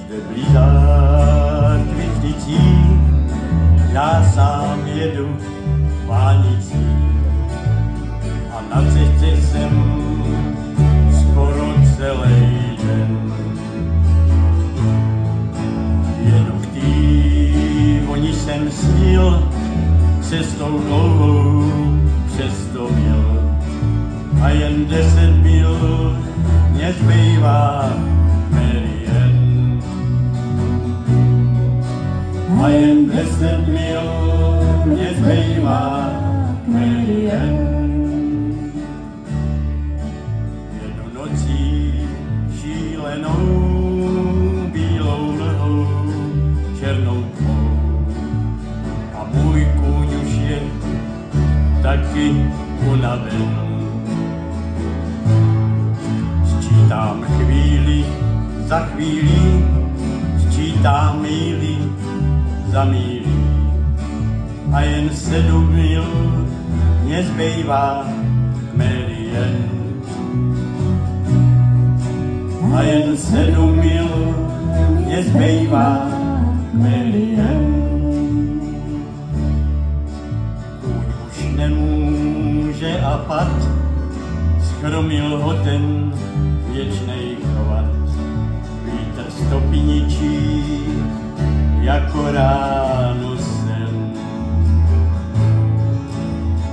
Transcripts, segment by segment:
Jde blízat květnicí, já sám jedu vánicí a na cestě jsem skoro celý den. Jedu k tý voni jsem snil, cestou dlouhou přes 100 mil. A jen 10 mil mě zbývá Marian. A jen 10 mil mě zbývá Marian. Jedu nocí šílenou, bílou mlhou, černou tmou. A můj kůň už je taky unaven. Sčítám chvíli za chvílí, sčítám míly za mílí. A jen 7 mil mě zbývá Marian. A jen 7 mil mě zbývá Marian. Kůň už nemůže a pad, schromil ho ten věčnej chvat. Vítr stopiničí jako ráno sen.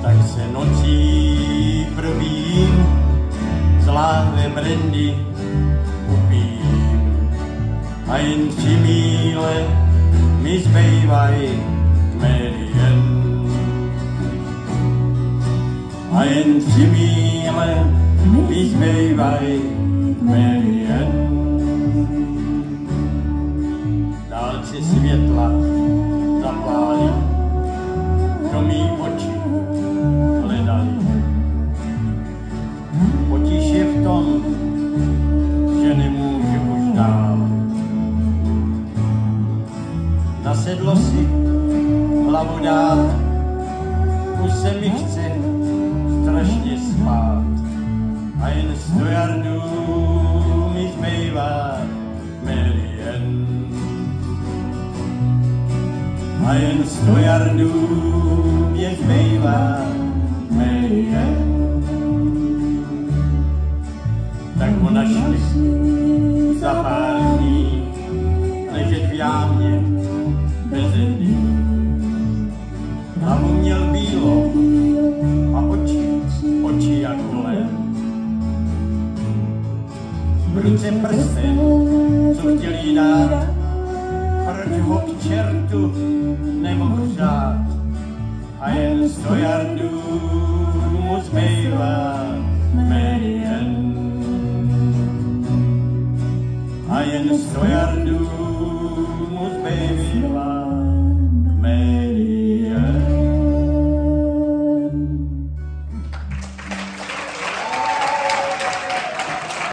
Tak se nocí probíjím, z láhve brandy upijím. A jen 3 míle mi zbývaj Marian. A jen 3 míle mi zbývaj Marian. Dálce světla zapálí, do mý oči hledali. Potíž je v tom, že nemůžu už dál. Na sedlo si hlavu dát, už se mi chce strašně spát. A jen 100 yardů mi zbývá Marian. A jen 100 yardů mě zbývá Marian. Tak ho našli za pár dní, ležet v jámě beze dní. Hlavu měl bílou a oči jako len. V ruce prsten, co chtěl jí dát, proč ho k čertu nemohl řát. A jen 100 yardů mu zbývá